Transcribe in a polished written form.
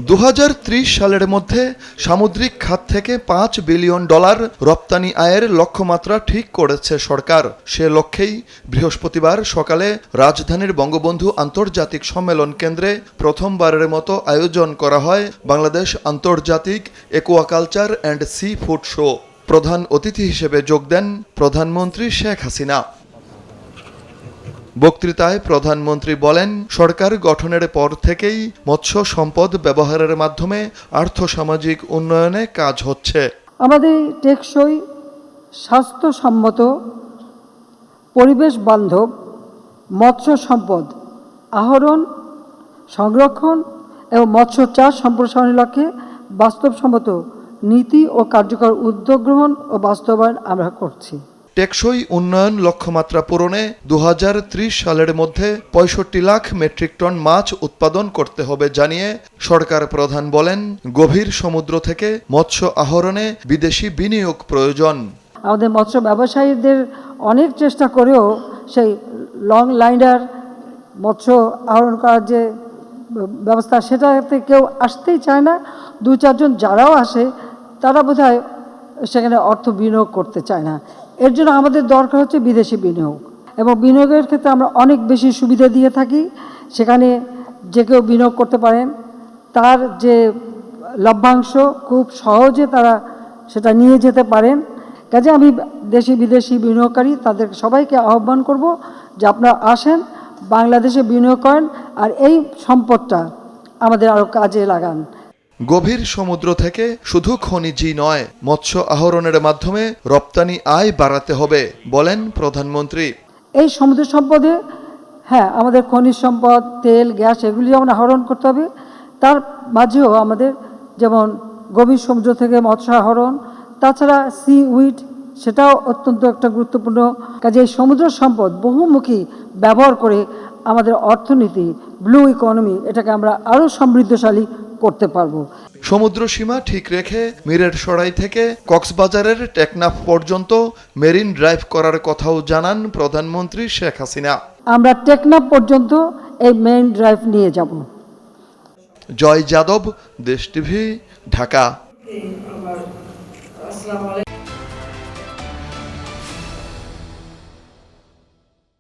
2030 সালের মধ্যে সামুদ্রিক খাত থেকে $5 বিলিয়ন রপ্তানি আয়ের লক্ষ্যমাত্রা ঠিক করেছে সরকার। সে লক্ষ্যেই বৃহস্পতিবার সকালে রাজধানীর বঙ্গবন্ধু আন্তর্জাতিক সম্মেলন কেন্দ্রে প্রথমবারের মতো আয়োজন করা হয় বাংলাদেশ আন্তর্জাতিক aquaculture and sea food show. প্রধান অতিথি হিসেবে যোগ দেন প্রধানমন্ত্রী শেখ হাসিনা। বক্তৃতায় প্রধানমন্ত্রী বলেন, সরকার গঠনের পর থেকেই মৎস্য সম্পদ ব্যবহারের মাধ্যমে আর্থসামাজিক উন্নয়নে কাজ হচ্ছে। আমাদের টেকসই, স্বাস্থ্যসম্মত, পরিবেশ বান্ধব মৎস্য সম্পদ আহরণ, সংরক্ষণ এবং মৎস্য চাষ সম্প্রসারণের লক্ষ্যে বাস্তবসম্মত নীতি ও কার্যকর উদ্যোগ গ্রহণ ও বাস্তবায়ন আমরা করছি। টেকসই উন্নয়ন লক্ষ্যমাত্রা পূরণে 2030 সালের মধ্যে 65 লাখ মেট্রিক টন মাছ উৎপাদন করতে হবে জানিয়ে সরকার প্রধান বলেন, গভীর সমুদ্র থেকে মৎস্য আহরণে বিদেশি বিনিয়োগ প্রয়োজন। আমাদের মৎস্য ব্যবসায়ীদের অনেক চেষ্টা করেও সেই লং লাইনার মৎস্য আহরণ করার যে ব্যবস্থা, সেটাতে কেউ আসতেই চায় না। 2-4 জন যারাও আসে তারা বোধহয় সেখানে অর্থ বিনিয়োগ করতে চায় না। এর জন্য আমাদের দরকার হচ্ছে বিদেশি বিনিয়োগ, এবং বিনিয়োগের ক্ষেত্রে আমরা অনেক বেশি সুবিধা দিয়ে থাকি। সেখানে যে কেউ বিনিয়োগ করতে পারেন, তার যে লভ্যাংশ খুব সহজে তারা সেটা নিয়ে যেতে পারেন। কাজে আমি দেশি বিদেশি বিনিয়োগকারী তাদের সবাইকে আহ্বান করব যে আপনারা আসেন, বাংলাদেশে বিনিয়োগ করেন, আর এই সম্পদটা আমাদের আরও কাজে লাগান। গভীর সমুদ্র থেকে শুধু খনিজই নয়, মৎস্য আহরণের মাধ্যমে রপ্তানি আয় বাড়াতে হবে বলেন প্রধানমন্ত্রী। এই সমুদ্র সম্পদে আমাদের খনিজ সম্পদ, তেল, গ্যাস এগুলি যেমন আহরণ করতে হবে, তার মাঝেও আমাদের যেমন গভীর সমুদ্র থেকে মৎস্য আহরণ, তাছাড়া সি উইড, সেটাও অত্যন্ত একটা গুরুত্বপূর্ণ কাজে। এই সমুদ্র সম্পদ বহুমুখী ব্যবহার করে আমাদের অর্থনীতি, ব্লু ইকোনমি, এটাকে আমরা আরও সমৃদ্ধশালী করতে পারবো। সমুদ্র সীমা ঠিক রেখে মিরেরসরাই থেকে কক্সবাজারের টেকনাফ পর্যন্ত মেরিন ড্রাইভ করার কথাও জানান প্রধানমন্ত্রী শেখ হাসিনা। আমরা টেকনাফ পর্যন্ত এই মেরিন ড্রাইভ নিয়ে যাব। জয় যাদব, দেশ টিভি, ঢাকা।